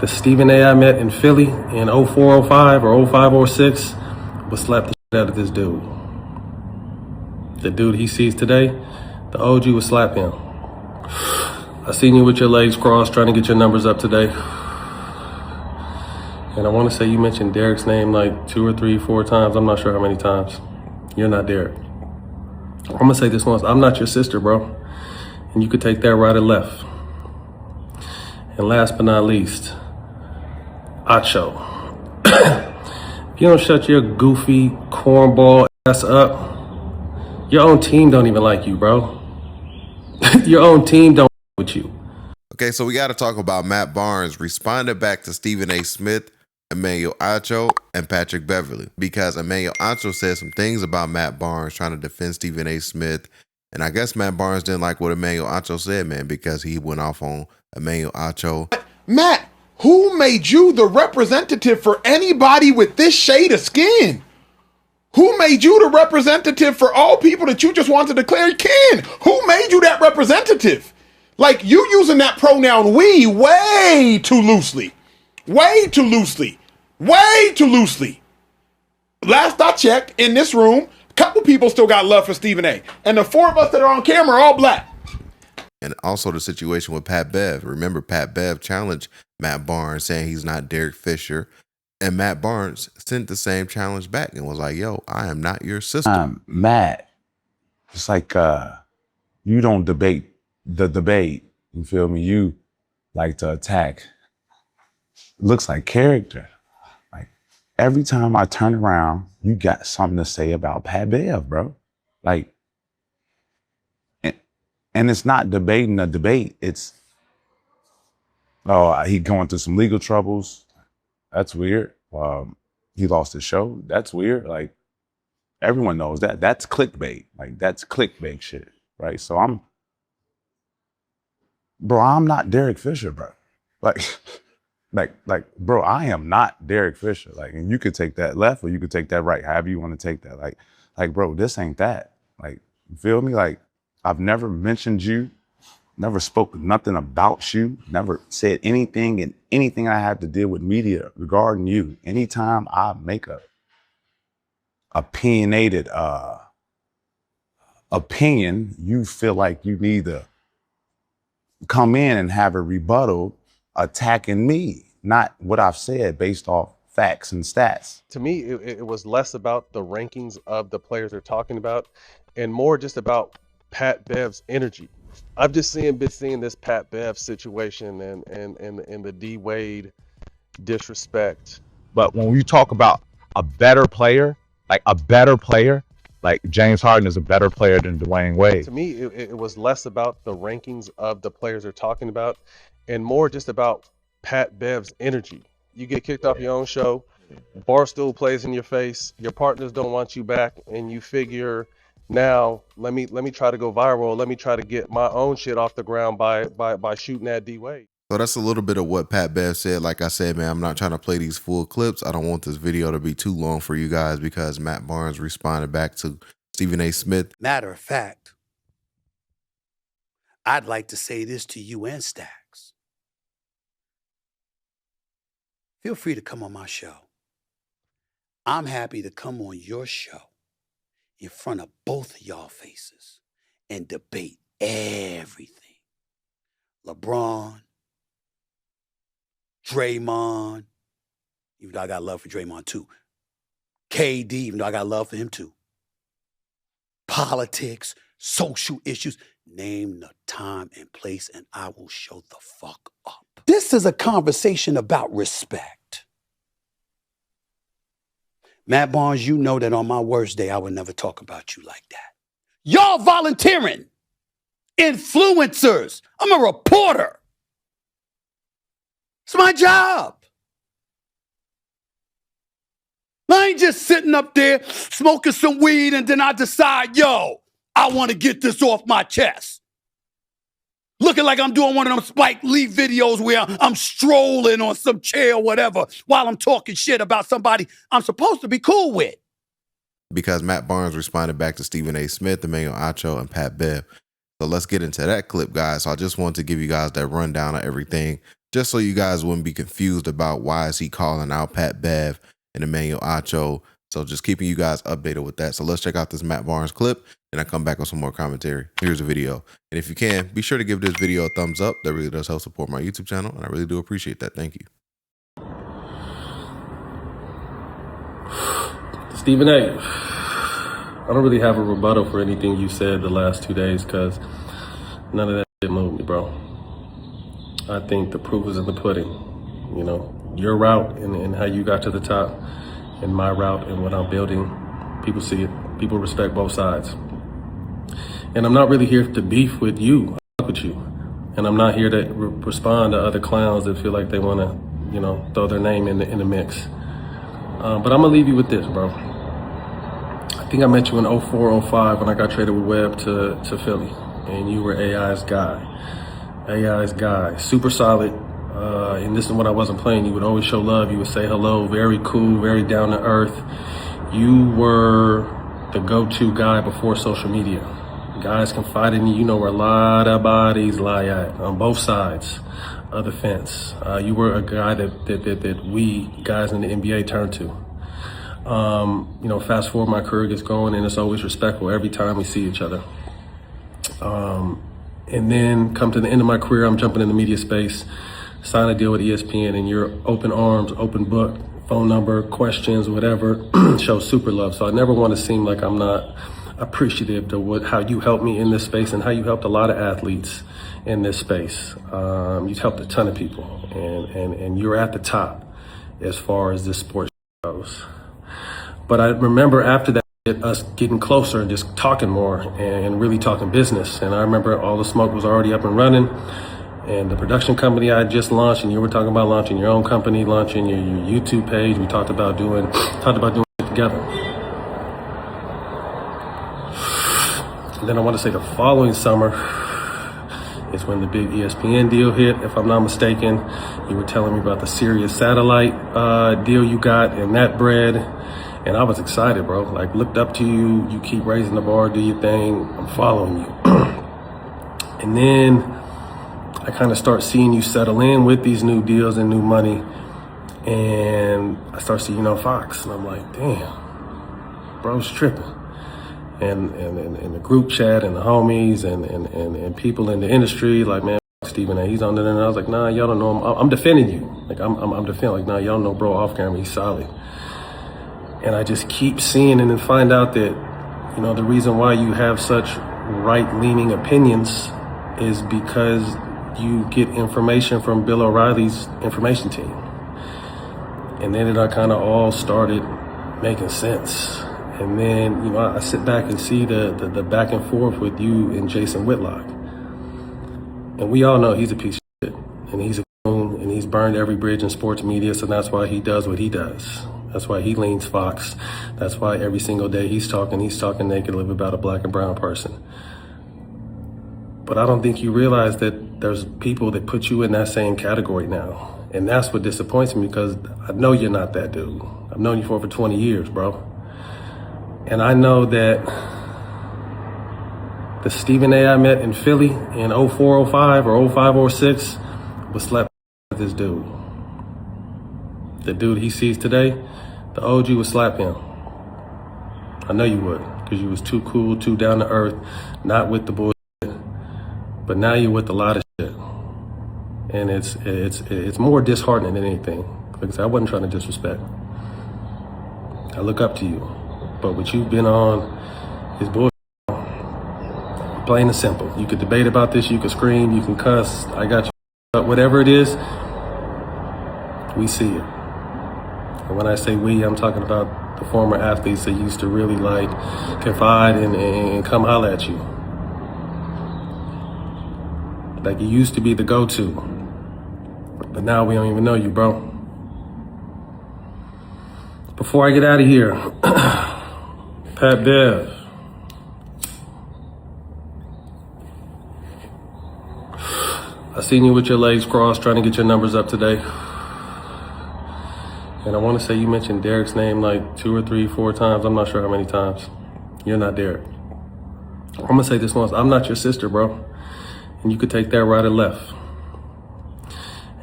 The Stephen A. I met in Philly in 04, 05 or 05, 06 would slap the shit out of this dude. The dude he sees today, the OG would slap him. I seen you with your legs crossed trying to get your numbers up today. And I want to say you mentioned Derek's name like 2 or 3, 4 times. I'm not sure how many times. You're not Derek. I'm going to say this once. I'm not your sister, bro. And you could take that right or left. And last but not least, Acho. If you don't shut your goofy cornball ass up, your own team don't even like you, bro. Your own team don't with you. Okay, so we got to talk about Matt Barnes responded back to Stephen A. Smith, Emmanuel Acho, and Patrick Beverly, because Emmanuel Acho said some things about Matt Barnes trying to defend Stephen A. Smith. And I guess Matt Barnes didn't like what Emmanuel Acho said, man, because he went off on Emmanuel Acho. Matt, who made you the representative for anybody with this shade of skin? Who made you the representative for all people that you just want to declare kin? Who made you that representative? Like, you using that pronoun we way too loosely. Way too loosely. Way too loosely. Last I checked, in this room, a couple people still got love for Stephen A. And the 4 of us that are on camera are all black. And also the situation with Pat Bev. Remember, Pat Bev challenged Matt Barnes saying he's not Derek Fisher. And Matt Barnes sent the same challenge back and was like, yo, I am not your sister. Matt, it's like you don't debate the debate. You feel me? You like to attack. Looks like character. Like every time I turn around, you got something to say about Pat Bev, bro. Like, and it's not debating a debate. It's, oh, he going through some legal troubles. That's weird. He lost his show. That's weird. Like, everyone knows that. That's clickbait. Like, that's clickbait shit, right? So I'm not Derek Fisher, bro. Like, bro, I am not Derek Fisher. Like, and you could take that left or you could take that right, however you want to take that. Like, bro, this ain't that. Like, you feel me? Like, I've never mentioned you, never spoke nothing about you, never said anything in anything I have to deal with media regarding you. Anytime I make a opinionated opinion, you feel like you need to come in and have a rebuttal attacking me, not what I've said based off facts and stats. To me, it was less about the rankings of the players they're talking about and more just about Pat Bev's energy. I've just been seeing this Pat Bev situation and the D Wade disrespect. But when you talk about a better player, like James Harden is a better player than Dwayne Wade. To me, it was less about the rankings of the players they're talking about and more just about Pat Bev's energy. You get kicked off your own show, Barstool plays in your face, your partners don't want you back, and you figure, now let me try to go viral. Let me try to get my own shit off the ground by shooting at D Wade. So that's a little bit of what Pat Bev said. Like I said, man, I'm not trying to play these full clips. I don't want this video to be too long for you guys because Matt Barnes responded back to Stephen A. Smith. Matter of fact, I'd like to say this to you and Stacks. Feel free to come on my show. I'm happy to come on your show in front of both of y'all faces and debate everything. LeBron, Draymond, even though I got love for Draymond too. KD, even though I got love for him too. Politics, social issues, name the time and place and I will show the fuck up. This is a conversation about respect. Matt Barnes, you know that on my worst day, I would never talk about you like that. Y'all volunteering. Influencers. I'm a reporter. It's my job. I ain't just sitting up there smoking some weed and then I decide, yo, I want to get this off my chest. Looking like I'm doing one of them Spike Lee videos where I'm strolling on some chair or whatever while I'm talking shit about somebody I'm supposed to be cool with. Because Matt Barnes responded back to Stephen A. Smith, Emmanuel Acho, and Pat Bev. So let's get into that clip, guys. So I just wanted to give you guys that rundown of everything, just so you guys wouldn't be confused about why is he calling out Pat Bev and Emmanuel Acho. So just keeping you guys updated with that. So let's check out this Matt Barnes clip, and I come back with some more commentary. Here's the video. And if you can, be sure to give this video a thumbs up. That really does help support my YouTube channel, and I really do appreciate that. Thank you. Stephen A., I don't really have a rebuttal for anything you said the last 2 days because none of that shit moved me, bro. I think the proof is in the pudding. You know, your route and how you got to the top, and my route and what I'm building, people see it. People respect both sides. And I'm not really here to beef with you. I fuck with you. And I'm not here to respond to other clowns that feel like they want to, you know, throw their name in the mix. But I'm going to leave you with this, bro. I think I met you in 04, 05 when I got traded with Webb to Philly. And you were AI's guy. AI's guy. Super solid. And this is when I wasn't playing. You would always show love. You would say hello. Very cool. Very down to earth. You were the go-to guy before social media. Guys confide in you. You know where a lot of bodies lie at on both sides of the fence. You were a guy that we guys in the NBA turn to. You know, fast forward, my career gets going, and it's always respectful every time we see each other. And then come to the end of my career, I'm jumping in the media space, sign a deal with ESPN, and you're open arms, open book, phone number, questions, whatever, show super love. So I never want to seem like I'm not appreciative to how you helped me in this space and how you helped a lot of athletes in this space. You've helped a ton of people, and you're at the top as far as this sport goes. But I remember after that, us getting closer and just talking more and really talking business. And I remember all the smoke was already up and running, and the production company I had just launched, and you were talking about launching your own company, launching your YouTube page. We talked about doing it together. And then I want to say the following summer is when the big ESPN deal hit, if I'm not mistaken. You were telling me about the Sirius satellite deal you got and that bread. And I was excited, bro. Like, looked up to you. You keep raising the bar, do your thing. I'm following you. And then I kind of start seeing you settle in with these new deals and new money. And I start seeing you on Fox. And I'm like, damn, bro's tripping. And the group chat and the homies and people in the industry, like, man, Stephen A., he's on there. And I was like, nah, y'all don't know him. I'm defending you. Like, I'm defending, like, nah, y'all know bro off camera, he's solid. And I just keep seeing and then find out that, you know, the reason why you have such right-leaning opinions is because you get information from Bill O'Reilly's information team. And then it kind of all started making sense. And then, you know, I sit back and see the back and forth with you and Jason Whitlock. And we all know he's a piece of shit. And he's a coon, and he's burned every bridge in sports media, so that's why he does what he does. That's why he leans Fox. That's why every single day he's talking negatively about a black and brown person. But I don't think you realize that there's people that put you in that same category now. And that's what disappoints me, because I know you're not that dude. I've known you for over 20 years, bro. And I know that the Stephen A. I met in Philly in 04, 05 or 05, 06 was slept with this dude. The dude he sees today, the OG would slap him. I know you would, because you was too cool, too down to earth, not with the bullshit. But now you're with a lot of shit. And it's more disheartening than anything, because I wasn't trying to disrespect. I look up to you. But what you've been on is bullshit. Plain and simple. You could debate about this, you could scream, you can cuss, I got you. But whatever it is, we see it. And when I say we, I'm talking about the former athletes that used to really like confide and come holler at you. Like, you used to be the go-to. But now we don't even know you, bro. Before I get out of here, Pat Bev. I seen you with your legs crossed trying to get your numbers up today. And I want to say you mentioned Derek's name like 2 or 3, 4 times. I'm not sure how many times. You're not Derek. I'm gonna say this once, I'm not your sister, bro. And you could take that right or left.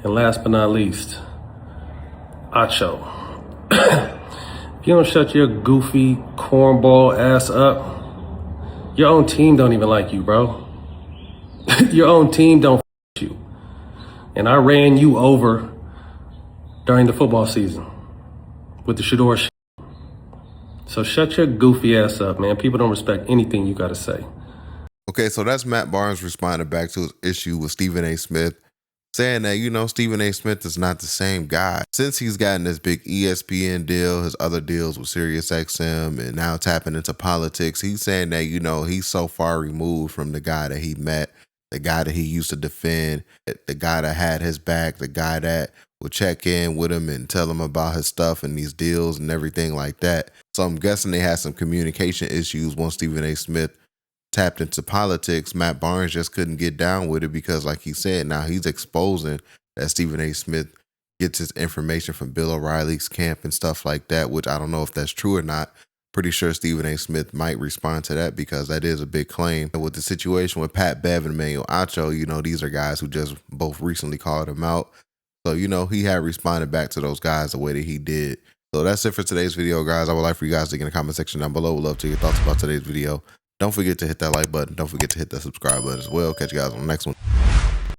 And last but not least, Acho. If you don't shut your goofy cornball ass up, your own team don't even like you, bro. Your own team don't f you. And I ran you over during the football season with the Shador shit. So shut your goofy ass up, man. People don't respect anything you gotta say. Okay, so that's Matt Barnes responding back to his issue with Stephen A. Smith, saying that, you know, Stephen A. Smith is not the same guy. Since he's gotten this big ESPN deal, his other deals with SiriusXM, and now tapping into politics, he's saying that, you know, he's so far removed from the guy that he met, the guy that he used to defend, the guy that had his back, the guy that would check in with him and tell him about his stuff and these deals and everything like that. So I'm guessing they had some communication issues once Stephen A. Smith tapped into politics. Matt Barnes just couldn't get down with it because, like he said, now he's exposing that Stephen A. Smith gets his information from Bill O'Reilly's camp and stuff like that, which I don't know if that's true or not. Pretty sure Stephen A. Smith might respond to that because that is a big claim. And with the situation with Pat Bev and Emmanuel Acho, you know, these are guys who just both recently called him out. So, you know, he had responded back to those guys the way that he did. So that's it for today's video, guys. I would like for you guys to get in the comment section down below. We'd love to hear your thoughts about today's video. Don't forget to hit that like button. Don't forget to hit that subscribe button as well. Catch you guys on the next one.